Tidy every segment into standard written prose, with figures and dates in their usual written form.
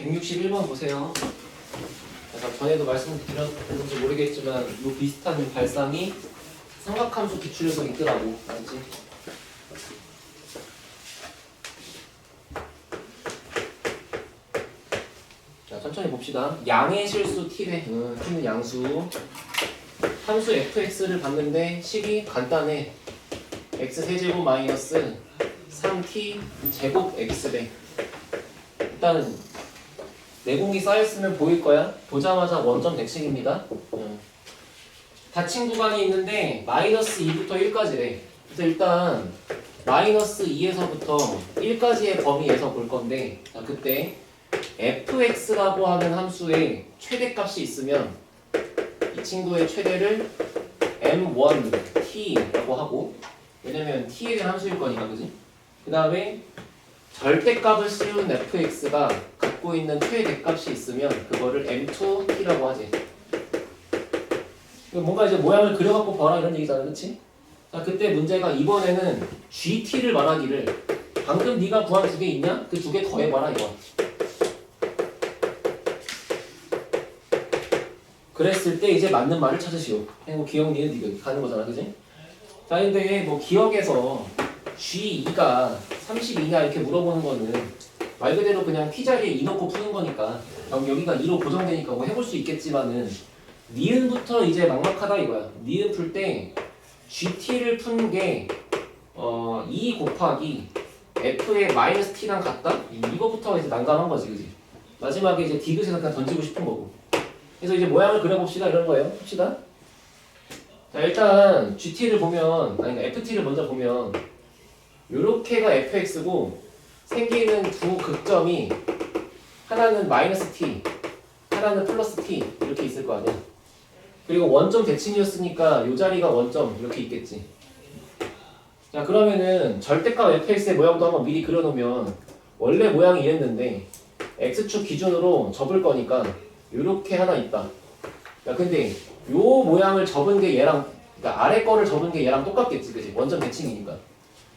161번 보세요. 제가 전에도 말씀드렸는지 모르겠지만 이 비슷한 발상이 삼각함수 기출에서 있더라고. 알지? 자, 천천히 봅시다. 양의 실수 t래. t는 양수. 함수 fx를 봤는데 식이 간단해. x 세제곱 마이너스 3t 제곱 x배. 일단 내공이 쌓였으면 보일 거야. 보자마자 원점 대칭입니다. 닫힌 구간이 있는데 마이너스 2부터 1까지래. 그래서 일단 마이너스 2에서부터 1까지의 범위에서 볼 건데, 자, 그때 fx라고 하는 함수의 최대값이 있으면 이 친구의 최대를 m1t라고 하고, 왜냐면 t에 대한 함수일 거니까, 그지? 그 다음에 절대값을 씌운 fx가 갖고 있는 최대값이 있으면 그거를 m2t라고 하지. 뭔가 이제 모양을 그려갖고 봐라 이런 얘기잖아, 그렇지? 자, 그때 문제가 이번에는 gt를 말하기를 방금 네가 구한 두 개 있냐? 그 두 개 더해봐라 이거. 그랬을 때 이제 맞는 말을 찾으시오. 뭐 기억, 니은, 디귿 가는 거잖아, 그지? 자, 근데 뭐 기억에서 G2가 32냐 이렇게 물어보는 거는 말 그대로 그냥 T자리에 2 넣고 푸는 거니까 여기가 2로 고정되니까 뭐 해볼 수 있겠지만은 니은부터 이제 막막하다 이거야. 니은 풀 때 GT를 푸는 게 2 곱하기 F의 마이너스 T랑 같다? 이거부터 이제 난감한 거지, 그지? 마지막에 이제 디귿에서 그냥 던지고 싶은 거고. 그래서 이제 모양을 그려봅시다 이런 거예요. 봅시다. 자, 일단 GT를 보면, 아니 FT를 먼저 보면 요렇게가 fx고 생기는 두 극점이 하나는 마이너스 t, 하나는 플러스 t 이렇게 있을 거 아니야. 그리고 원점 대칭이었으니까 요 자리가 원점 이렇게 있겠지. 자, 그러면은 절대값 fx의 모양도 한번 미리 그려놓으면 원래 모양이 이랬는데 x축 기준으로 접을 거니까 요렇게 하나 있다. 야, 근데 요 모양을 접은 게 얘랑, 그러니까 아래 거를 접은 게 얘랑 똑같겠지, 그지? 원점 대칭이니까.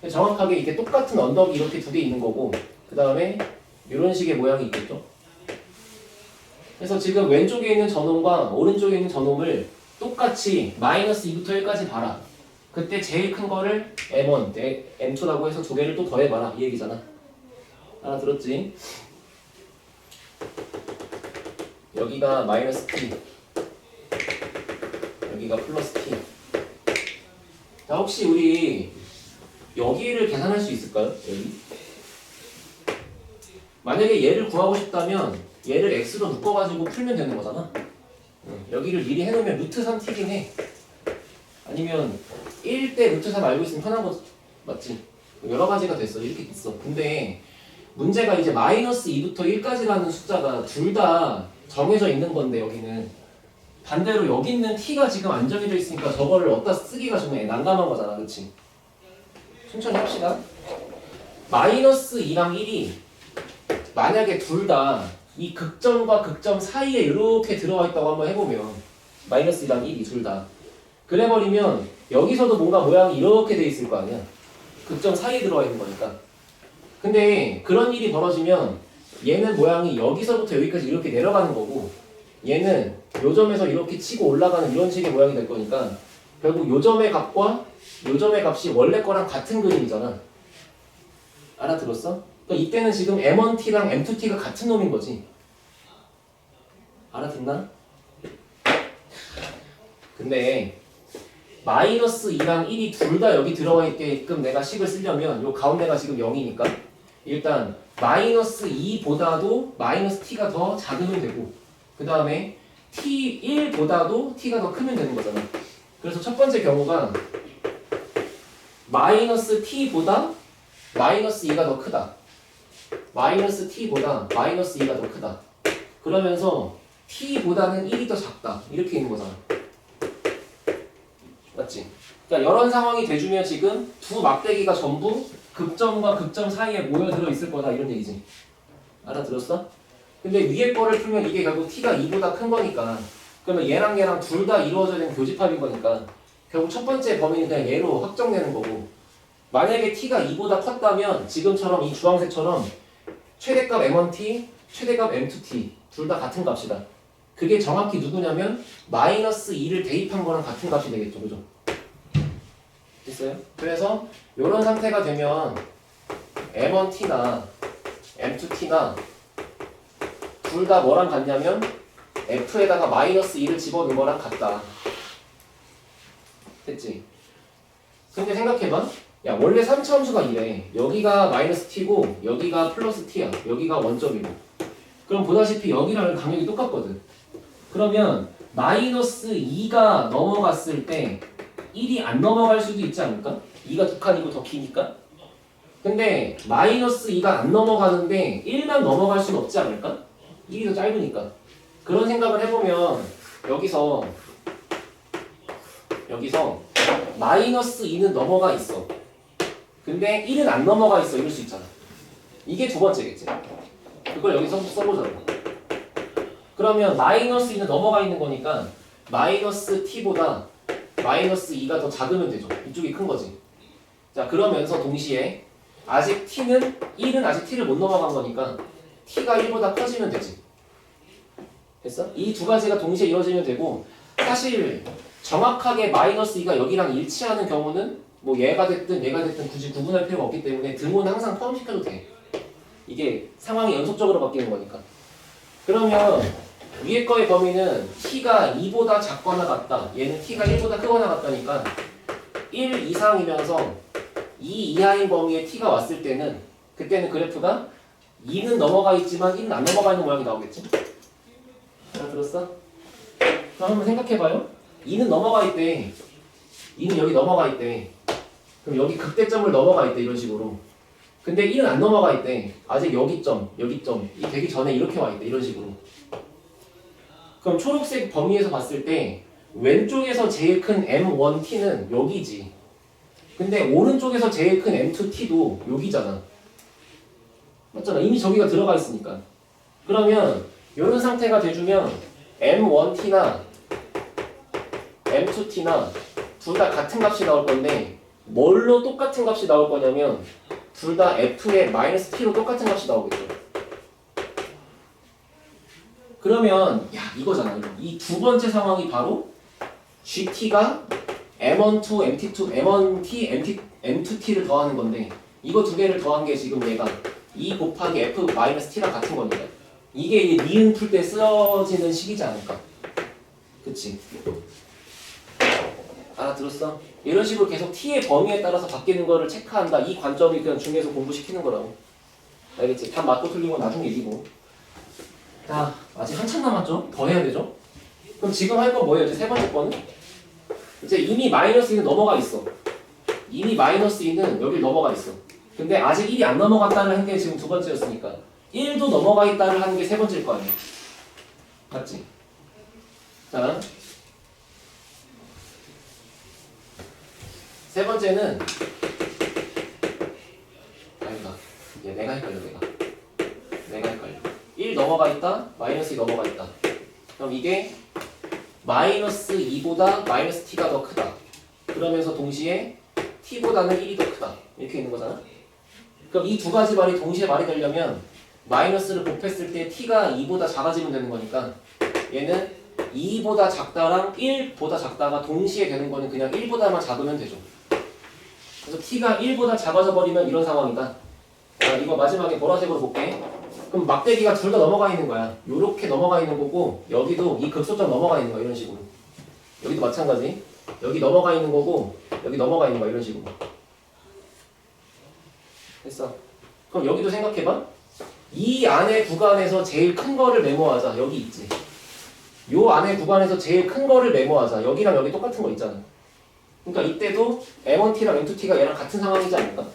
정확하게 이렇게 똑같은 언덕이 이렇게 두 개 있는 거고, 그 다음에 이런 식의 모양이 있겠죠. 그래서 지금 왼쪽에 있는 저놈과 오른쪽에 있는 저놈을 똑같이 마이너스 2부터 1까지 봐라. 그때 제일 큰 거를 m1, m2라고 해서 두 개를 또 더해봐라 이 얘기잖아. 알아들었지? 여기가 마이너스 t, 여기가 플러스 t. 자, 혹시 우리 여기를 계산할 수 있을까요? 여기? 만약에 얘를 구하고 싶다면 얘를 x로 묶어가지고 풀면 되는 거잖아. 여기를 미리 해놓으면 루트 3t긴 해. 아니면 1 대 루트 3 알고 있으면 편한 거 맞지? 여러 가지가 됐어. 이렇게 있어. 근데 문제가 이제 마이너스 2부터 1까지라는 숫자가 둘 다 정해져 있는 건데 여기는 반대로 여기 있는 t가 지금 안 정해져 있으니까 저거를 어디다 쓰기가 좀 난감한 거잖아. 그치? 천천히 합시다. 마이너스 2랑 1이 만약에 둘 다 이 극점과 극점 사이에 이렇게 들어와 있다고 한번 해보면 마이너스 2랑 1이 둘 다 그래버리면 여기서도 뭔가 모양이 이렇게 돼 있을 거 아니야. 극점 사이에 들어와 있는 거니까. 근데 그런 일이 벌어지면 얘는 모양이 여기서부터 여기까지 이렇게 내려가는 거고 얘는 요 점에서 이렇게 치고 올라가는 이런 식의 모양이 될 거니까 결국 요 점의 값과 요 점의 값이 원래 거랑 같은 그림이잖아. 알아들었어? 그러니까 이때는 지금 m1t랑 m2t가 같은 놈인 거지. 알아듣나? 근데 마이너스 2랑 1이 둘 다 여기 들어와 있게끔 내가 식을 쓰려면 요 가운데가 지금 0이니까 일단 마이너스 2보다도 마이너스 t가 더 작으면 되고 그 다음에 t1보다도 t가 더 크면 되는 거잖아. 그래서 첫 번째 경우가 마이너스 t보다 마이너스 2가 더 크다. 마이너스 t보다 마이너스 2가 더 크다. 그러면서 t보다는 1이 더 작다. 이렇게 있는 거잖아. 맞지? 그러니까 이런 상황이 돼주면 지금 두 막대기가 전부 극점과 극점 사이에 모여들어 있을 거다. 이런 얘기지. 알아들었어? 근데 위에 거를 풀면 이게 결국 t가 2보다 큰 거니까 그러면 얘랑 얘랑 둘 다 이루어져야 되는 교집합인 거니까 결국 첫 번째 범위는 그냥 얘로 확정되는 거고 만약에 t가 2보다 컸다면 지금처럼 이 주황색처럼 최대값 m1t, 최대값 m2t 둘 다 같은 값이다. 그게 정확히 누구냐면 마이너스 2를 대입한 거랑 같은 값이 되겠죠. 그죠? 됐어요? 그래서 이런 상태가 되면 m1t나 m2t나 둘 다 뭐랑 같냐면 f에다가 마이너스 2를 집어넣은 거랑 같다. 됐지? 근데 생각해봐. 야, 원래 3차 함수가 이래. 여기가 마이너스 t고 여기가 플러스 t야. 여기가 원점이고. 그럼 보다시피 여기랑 강력이 똑같거든. 그러면 마이너스 2가 넘어갔을 때 1이 안 넘어갈 수도 있지 않을까? 2가 두 칸이고 더 기니까. 근데 마이너스 2가 안 넘어가는데 1만 넘어갈 수는 없지 않을까? 1이 더 짧으니까. 그런 생각을 해보면 여기서 마이너스 2는 넘어가 있어. 근데 1은 안 넘어가 있어. 이럴 수 있잖아. 이게 두 번째겠지. 그걸 여기서 써보자고. 그러면 마이너스 2는 넘어가 있는 거니까 마이너스 t보다 마이너스 2가 더 작으면 되죠. 이쪽이 큰 거지. 자, 그러면서 동시에 아직 t는 1은 아직 t를 못 넘어간 거니까 t가 1보다 커지면 되지. 됐어? 이 두 가지가 동시에 이루어지면 되고, 사실 정확하게 마이너스 2가 여기랑 일치하는 경우는 뭐 얘가 됐든 굳이 구분할 필요가 없기 때문에 등호는 항상 포함시켜도 돼. 이게 상황이 연속적으로 바뀌는 거니까. 그러면 위에 거의 범위는 t가 2보다 작거나 같다. 얘는 t가 1보다 크거나 같다니까 1 이상이면서 2 이하인 범위에 t가 왔을 때는 그때는 그래프가 2는 넘어가 있지만 1은 안 넘어가 있는 모양이 나오겠지? 알아들었어? 그럼 한번 생각해봐요. 2는 넘어가 있대. 2는 여기 넘어가 있대. 그럼 여기 극대점을 넘어가 있대. 이런 식으로. 근데 1은 안 넘어가 있대. 아직 여기점 이 되기 전에 이렇게 와 있대. 이런 식으로. 그럼 초록색 범위에서 봤을 때 왼쪽에서 제일 큰 m1t는 여기지. 근데 오른쪽에서 제일 큰 m2t도 여기잖아. 맞잖아. 이미 저기가 들어가 있으니까. 그러면 이런 상태가 돼주면 m1t나 m2t나 둘 다 같은 값이 나올 건데 뭘로 똑같은 값이 나올 거냐면 둘 다 f의 마이너스 t로 똑같은 값이 나오겠죠. 그러면 야 이거잖아. 이 두 번째 상황이 바로 gt가 m1t, m2t를 더하는 건데 이거 두 개를 더한 게 지금 얘가 2 곱하기 f 마이너스 t랑 같은 거니까 이게 이제 니은 풀 때 쓰여지는 식이지 않을까. 그치? 알아들었어? 이런 식으로 계속 t의 범위에 따라서 바뀌는 거를 체크한다. 이 관점이 그냥 중에서 공부시키는 거라고. 알겠지? 답 맞고 틀린 건 나중 얘기고. 자, 아직 한참 남았죠? 더 해야 되죠? 그럼 지금 할 건 뭐예요? 이제 세 번째 거는? 이제 이미 마이너스 2는 넘어가 있어. 이미 마이너스 2는 여길 넘어가 있어. 근데 아직 1이 안 넘어갔다는 한 게 지금 두 번째였으니까 1도 넘어가 있다는 하는 게 세 번째일 거 아니야. 맞지? 자, 세 번째는 아니다. 얘 내가 헷갈려. 1 넘어가 있다, 마이너스 2 넘어가 있다. 그럼 이게 마이너스 2보다 마이너스 t가 더 크다. 그러면서 동시에 t보다는 1이 더 크다. 이렇게 있는 거잖아. 그럼 이 두 가지 말이 동시에 말이 되려면 마이너스를 곱했을 때 t가 2보다 작아지면 되는 거니까 얘는 2보다 작다랑 1보다 작다가 동시에 되는 거는 그냥 1보다만 작으면 되죠. 그래서 t가 1보다 작아져 버리면 이런 상황이다. 자, 이거 마지막에 보라색으로 볼게. 그럼 막대기가 둘 다 넘어가 있는 거야. 요렇게 넘어가 있는 거고 여기도 이 극소점 넘어가 있는 거야. 이런 식으로. 여기도 마찬가지. 여기 넘어가 있는 거고 여기 넘어가 있는 거야. 이런 식으로. 됐어. 그럼 여기도 생각해봐. 이 안에 구간에서 제일 큰 거를 메모하자. 여기 있지. 요 안에 구간에서 제일 큰 거를 메모하자. 여기랑 여기 똑같은 거 있잖아. 그러니까 이때도 m1t랑 m2t가 얘랑 같은 상황이지 않을까?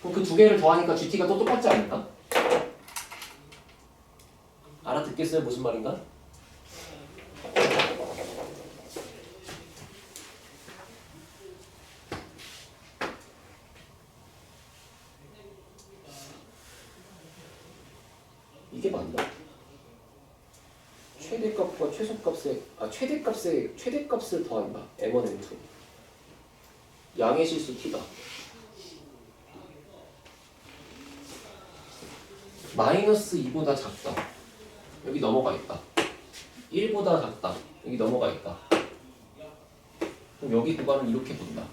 그럼 그 두 개를 더하니까 gt가 또 똑같지 않을까? 알아듣겠어요? 무슨 말인가? 이게 맞나? 최대값과 최소값의 최대값을 더한다. m1, m2. 양의 실수 t다. 마이너스 2보다 작다. 여기 넘어가 있다. 1보다 작다. 여기 넘어가 있다. 그럼 여기 구간을 이렇게 본다.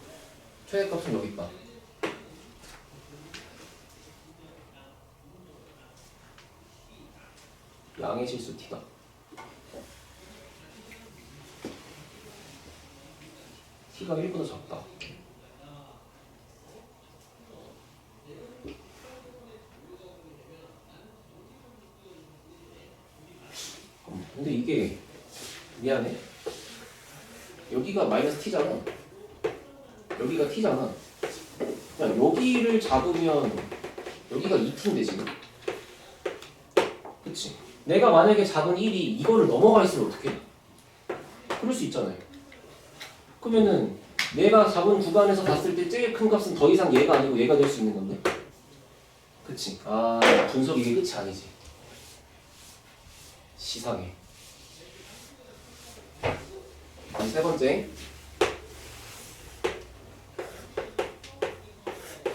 최대값은 여기 있다. 양의 실수 t다. t가 1보다 작다. 근데 이게 미안해. 여기가 마이너스 t잖아. 여기가 t잖아. 그냥 여기를 잡으면 여기가 2t인데 지금. 그치? 내가 만약에 잡은 1이 이거를 넘어가 있으면 어떡해? 그럴 수 있잖아요. 그러면은 내가 잡은 구간에서 봤을 때 제일 큰 값은 더 이상 얘가 아니고 얘가 될 수 있는 건데. 그치? 아, 분석 이게 끝이 아니지. 시상해. 다음 세 번째.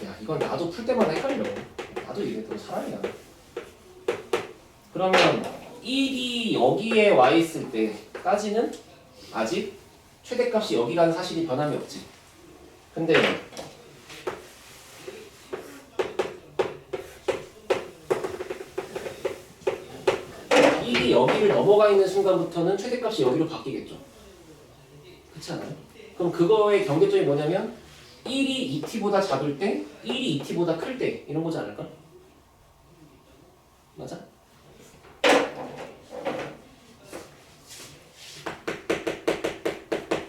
야, 이건 나도 풀 때마다 헷갈려. 나도 이게 또 사람이야. 그러면 1이 여기에 와 있을 때까지는 아직 최대값이 여기라는 사실이 변함이 없지. 근데 1이 여기를 넘어가 있는 순간부터는 최대값이 여기로 바뀌겠죠. 그렇지 않아요? 그럼 그거의 경계점이 뭐냐면 1이 2t보다 작을 때, 1이 2t보다 클 때 이런 거지 않을까? 맞아?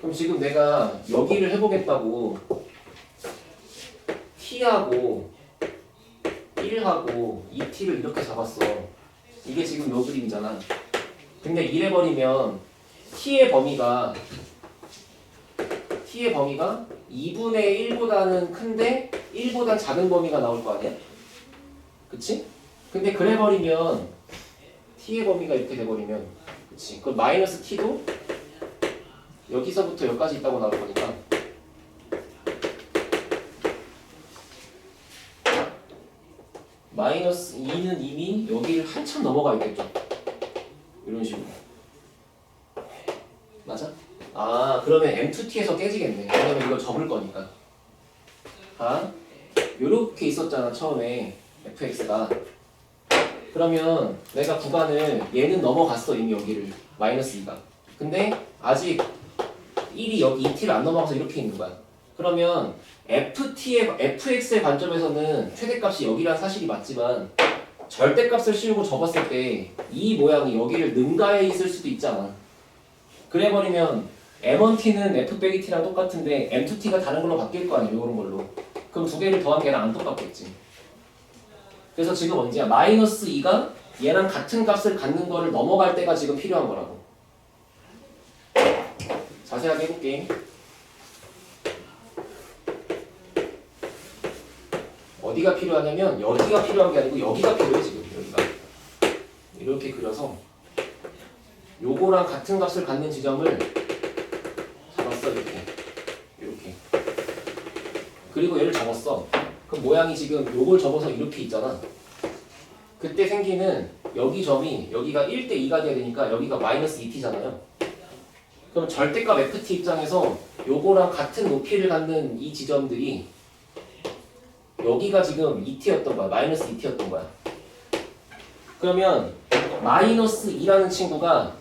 그럼 지금 내가 여기를 해보겠다고 t하고 1하고 2t를 이렇게 잡았어. 이게 지금 요 그림이잖아. 근데 이래버리면 t의 범위가 2분의 1보다는 큰데 1보다 작은 범위가 나올 거 아니야? 그치? 근데 그래버리면 t의 범위가 이렇게 돼버리면 그치? 그럼 마이너스 t도 여기서부터 여기까지 있다고 나올 거니까 마이너스 2는 이미 여기를 한참 넘어가 있겠죠. 이런 식으로. 맞아? 아, 그러면 M2T에서 깨지겠네. 왜냐면 이걸 접을 거니까. 아, 요렇게 있었잖아 처음에 fx가. 그러면 내가 구간을 얘는 넘어갔어 이미 여기를 마이너스 2가. 근데 아직 1이 여기 2t를 안 넘어가서 이렇게 있는 거야. 그러면 fx의 관점에서는 최대값이 여기란 사실이 맞지만 절대값을 씌우고 접었을 때 이 모양이 여기를 능가해 있을 수도 있잖아. 그래버리면 m1t는 f-t랑 똑같은데 m2t가 다른 걸로 바뀔 거 아니야. 이런 걸로. 그럼 두 개를 더한 걔랑 안 똑같겠지. 그래서 지금 언제야? 마이너스 2가 얘랑 같은 값을 갖는 거를 넘어갈 때가 지금 필요한 거라고. 자세하게 해볼게. 어디가 필요하냐면 여기가 필요한 게 아니고 여기가 필요해 지금. 여기가 이렇게 그려서 요거랑 같은 값을 갖는 지점을 잡았어. 이렇게 그리고 얘를 접었어. 그럼 모양이 지금 요걸 접어서 이렇게 있잖아. 그때 생기는 여기 점이 여기가 1대 2가 돼야 되니까 여기가 마이너스 2t잖아요. 그럼 절대값 ft 입장에서 요거랑 같은 높이를 갖는 이 지점들이 여기가 지금 2t였던 거야. 마이너스 2t였던 거야. 그러면 마이너스 2라는 친구가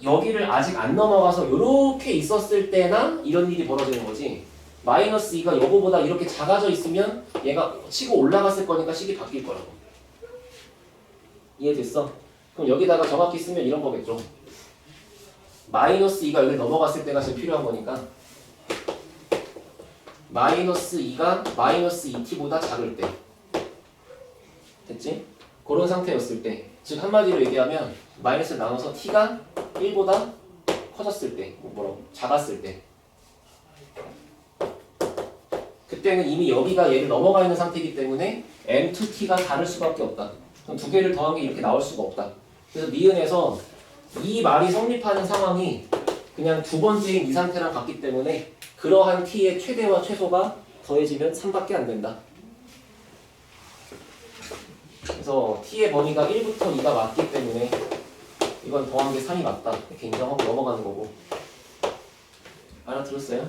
여기를 아직 안 넘어가서 이렇게 있었을 때나 이런 일이 벌어지는 거지. 마이너스 2가 요거보다 이렇게 작아져 있으면 얘가 치고 올라갔을 거니까 식이 바뀔 거라고. 이해됐어? 그럼 여기다가 정확히 쓰면 이런 거겠죠. 마이너스 2가 여기 넘어갔을 때가 지금 필요한 거니까 마이너스 2가 마이너스 2t보다 작을 때. 됐지? 그런 상태였을 때. 즉 한마디로 얘기하면 마이너스를 나눠서 t가 1보다 커졌을 때, 뭐라고? 작았을 때. 그때는 이미 여기가 얘를 넘어가 있는 상태이기 때문에 m2t가 다를 수밖에 없다. 그럼 두 개를 더한 게 이렇게 나올 수가 없다. 그래서 니은에서 이 말이 성립하는 상황이 그냥 두 번째인 이 상태랑 같기 때문에 그러한 t의 최대와 최소가 더해지면 3밖에 안 된다. 그래서 t의 범위가 1부터 2가 맞기 때문에 이건 더한 게 3이 맞다. 이렇게 인정하고 넘어가는 거고. 알아들었어요?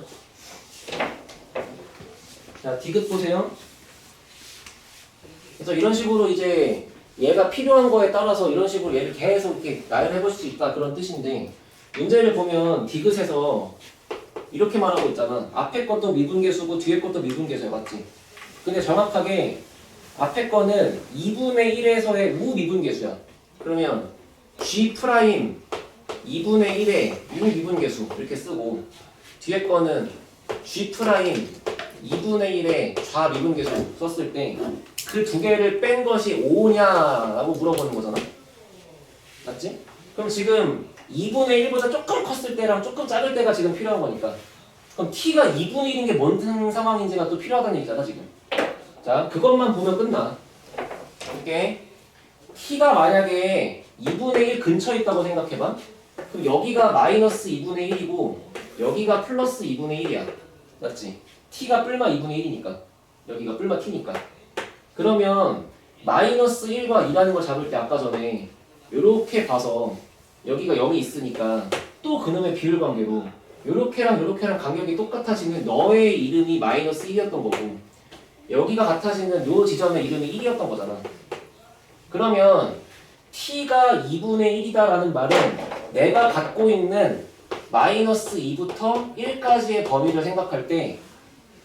자, 디귿 보세요. 그래서 이런 식으로 이제 얘가 필요한 거에 따라서 이런 식으로 얘를 계속 이렇게 나열해 볼 수 있다 그런 뜻인데, 문제를 보면 디귿에서 이렇게 말하고 있잖아. 앞에 것도 미분계수고 뒤에 것도 미분계수야, 맞지? 근데 정확하게 앞에 거는 2분의 1에서의 우미분계수야. 그러면 G' 2분의 1의 우미분계수 이렇게 쓰고, 뒤에 거는 G' 2분의 1의 좌미분계수 썼을 때 그 두 개를 뺀 것이 5냐라고 물어보는 거잖아. 맞지? 그럼 지금 2분의 1보다 조금 컸을 때랑 조금 작을 때가 지금 필요한 거니까, 그럼 t가 2분의 1인 게 뭔 상황인지가 또 필요하다는 얘기잖아 지금. 자, 그것만 보면 끝나. 이렇게 t가 만약에 2분의 1 근처에 있다고 생각해봐. 그럼 여기가 마이너스 2분의 1이고 여기가 플러스 2분의 1이야. 맞지? t가 뿔마 2분의 1이니까 여기가 뿔마 t니까. 그러면 마이너스 1과 2라는 걸 잡을 때 아까 전에 이렇게 봐서 여기가 0이 있으니까 또 그놈의 비율 관계로 요렇게랑 간격이 똑같아지는 너의 이름이 마이너스 1이었던 거고, 여기가 같아지는 요 지점의 이름이 1이었던 거잖아. 그러면 t가 2분의 1이다라는 말은 내가 갖고 있는 마이너스 2부터 1까지의 범위를 생각할 때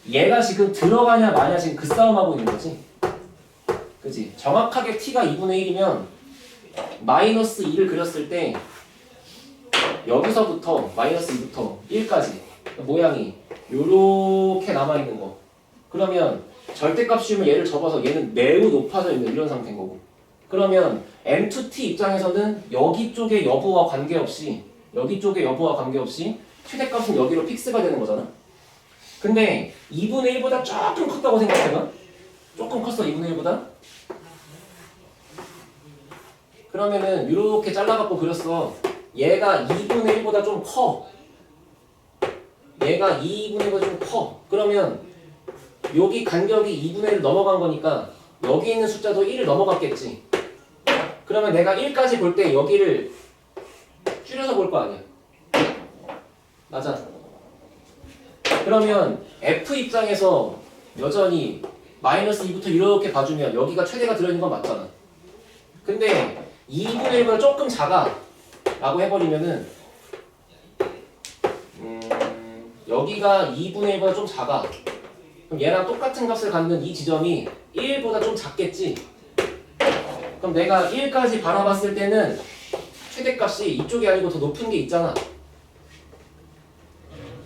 얘가 지금 들어가냐 마냐 지금 그 싸움하고 있는 거지. 그치? 정확하게 t가 2분의 1이면 마이너스 2를 그렸을 때 여기서부터 마이너스 2부터 1까지 모양이 요렇게 남아있는 거. 그러면 절대값이면 얘를 접어서 얘는 매우 높아져 있는 이런 상태인 거고, 그러면 M2T 입장에서는 여기 쪽의 여부와 관계없이 최대값은 여기로 픽스가 되는 거잖아. 근데 2분의 1보다 조금 컸다고 생각해봐. 조금 컸어 2분의 1보다. 그러면은 이렇게 잘라갖고 그렸어. 얘가 2분의 1보다 좀 커. 얘가 2분의 1보다 좀 커. 그러면 여기 간격이 2분의 1 넘어간 거니까 여기 있는 숫자도 1을 넘어갔겠지. 그러면 내가 1까지 볼 때 여기를 줄여서 볼 거 아니야. 맞아. 그러면 F 입장에서 여전히 마이너스 2부터 이렇게 봐주면 여기가 최대가 들어있는 건 맞잖아. 근데 2분의 1보다 조금 작아 라고 해버리면은 여기가 2분의 1보다 좀 작아. 그럼 얘랑 똑같은 값을 갖는 이 지점이 1보다 좀 작겠지. 그럼 내가 1까지 바라봤을 때는 최대값이 이쪽이 아니고 더 높은 게 있잖아.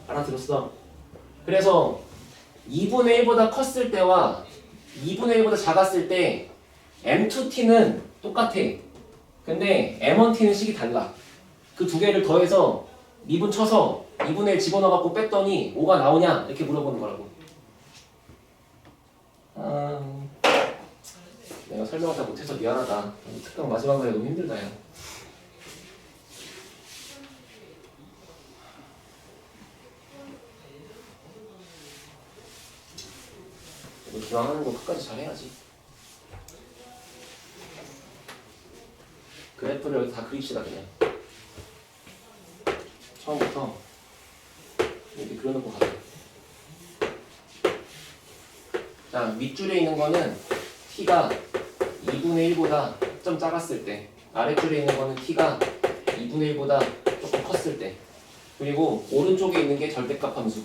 알아들었어? 그래서 2분의 1보다 컸을 때와 2분의 1보다 작았을 때 M2T는 똑같아. 근데 M1T는 식이 달라. 그 두 개를 더해서 미분 쳐서 2분의 1 집어넣어갖고 뺐더니 5가 나오냐? 이렇게 물어보는 거라고. 내가 설명을 다 못해서 미안하다. 특강 마지막 날에 너무 힘들다 야. 이거 기왕 하는 거 끝까지 잘 해야지. 그래프를 여기 다 그립시다 그냥. 처음부터 이렇게 그려놓고 가자. 자, 윗줄에 있는 거는 t가 2분의 1보다 좀 작았을 때, 아랫줄에 있는 거는 t가 2분의 1보다 조금 컸을 때, 그리고 오른쪽에 있는 게 절대값 함수.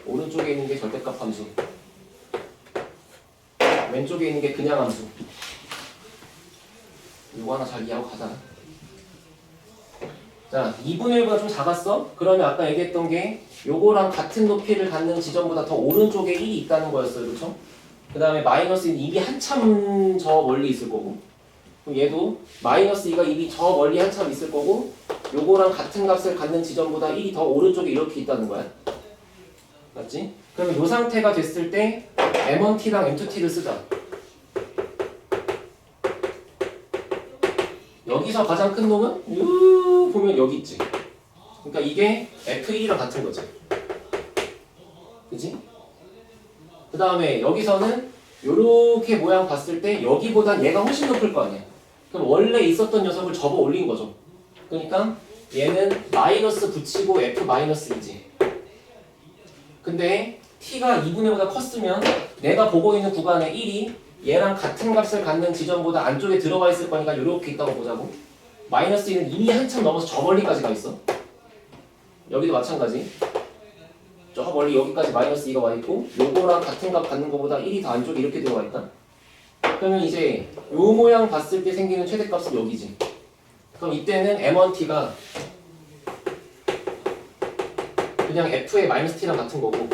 오른쪽에 있는 게 절대값 함수. 왼쪽에 있는 게 그냥 함수. 이거 하나 잘 이해하고 가자. 자, 2분의 1보다 좀 작았어? 그러면 아까 얘기했던 게 요거랑 같은 높이를 갖는 지점보다 더 오른쪽에 1이 있다는 거였어요. 그렇죠? 그 다음에 마이너스 2는 2이 한참 저 멀리 있을 거고, 그럼 얘도 마이너스 2가 2이 저 멀리 한참 있을 거고, 요거랑 같은 값을 갖는 지점보다 1이 더 오른쪽에 이렇게 있다는 거야. 맞지? 그러면 요 상태가 됐을 때 M1T랑 M2T를 쓰자. 여기서 가장 큰 놈은 보면 여기 있지. 그러니까 이게 F1이랑 같은 거지. 그치? 그 다음에 여기서는 요렇게 모양 봤을 때 여기보단 얘가 훨씬 높을 거 아니야. 그럼 원래 있었던 녀석을 접어 올린 거죠. 그러니까 얘는 마이너스 붙이고 f 마이너스 2지. 근데 t가 2분의 5보다 컸으면 내가 보고 있는 구간의 1이 얘랑 같은 값을 갖는 지점보다 안쪽에 들어가 있을 거니까 요렇게 있다고 보자고. 마이너스 2는 이미 한참 넘어서 저 멀리까지 가 있어. 여기도 마찬가지. 저 멀리 여기까지 마이너스 2가 와 있고 요거랑 같은 값 갖는 것보다 1이 더 안쪽에 이렇게 들어가 있다. 그러면 이제 요 모양 봤을 때 생기는 최대값은 여기지. 그럼 이때는 m1t가 그냥 f의 마이너스 t랑 같은 거고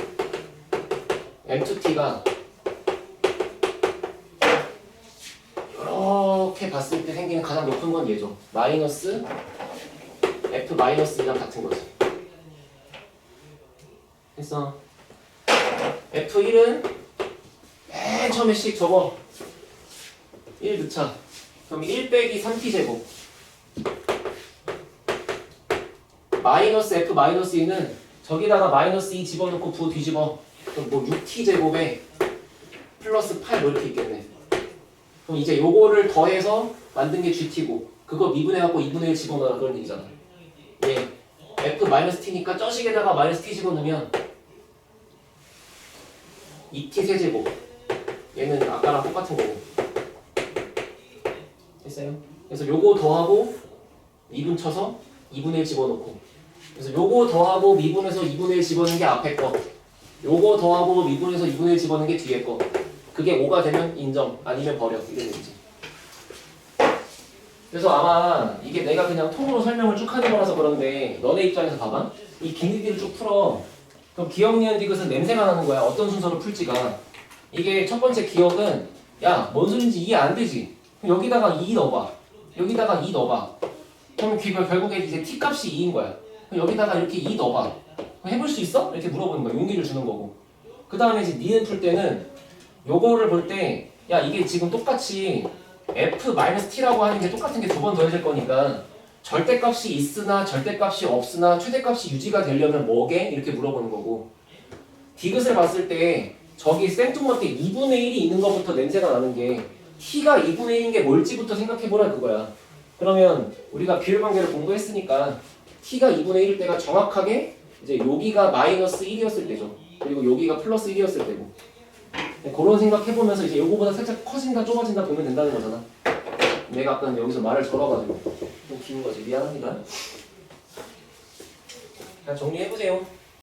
m2t가 이렇게 봤을 때 생기는 가장 높은 건 얘죠. 마이너스 f 마이너스 2랑 같은 거지. 됐어. f1은 맨 처음에 씩 적어. 1 넣자. 그럼 1 빼기 3t 제곱 마이너스 f 마이너스 2는 저기다가 마이너스 2 집어넣고 부호 뒤집어. 그럼 뭐 6t 제곱에 플러스 8 뭐 이렇게 있겠네. 그럼 이제 요거를 더해서 만든 게 gt고 그거 미분해갖고 2분의 1 집어넣으라 그런 얘기잖아. 예. f 마이너스 t니까 저식에다가 마이너스 t 집어넣으면 2t 세제곱 얘는 아까랑 똑같은 거고 됐어요? 그래서 요거 더하고 미분 쳐서 2분의 1 집어넣고 그래서 요거 더하고 미분해서 2분의 1 집어넣는 게 앞에 거 요거 더하고 미분해서 2분의 1 집어넣는 게 뒤에 거 그게 5가 되면 인정 아니면 버려 이런 얘기지. 그래서 아마 이게 내가 그냥 통으로 설명을 쭉 하는 거라서 그런데 너네 입장에서 봐봐. 이 기니디를 쭉 풀어. 그럼 기억, 니은, 디귿은 냄새가 나는 거야. 어떤 순서로 풀지가. 이게 첫 번째 기억은 야, 뭔 소린지 이해 안 되지. 그럼 여기다가 2 넣어봐. 여기다가 2 넣어봐. 그러면 결국에 이제 t 값이 2인 거야. 그럼 여기다가 이렇게 2 넣어봐. 해볼 수 있어? 이렇게 물어보는 거야. 용기를 주는 거고. 그 다음에 이제 니은 풀 때는 요거를 볼 때 야, 이게 지금 똑같이 f-t라고 하는 게 똑같은 게 두 번 더해질 거니까 절대값이 있으나 절대값이 없으나 최대값이 유지가 되려면 뭐게? 이렇게 물어보는 거고 디귿을 봤을 때 저기 생뚱맞게 2분의 1이 있는 것부터 냄새가 나는 게 t가 2분의 1인 게 뭘지부터 생각해보라 그거야. 그러면 우리가 비율관계를 공부했으니까 t가 2분의 1일 때가 정확하게 이제 여기가 마이너스 1이었을 때죠. 그리고 여기가 플러스 1이었을 때고 그런 생각해보면서 이제 요거보다 살짝 커진다 좁아진다 보면 된다는 거잖아. 내가 아까 여기서 말을 걸어가지고 좀 긴 거지. 미안합니다. 그냥 정리해보세요.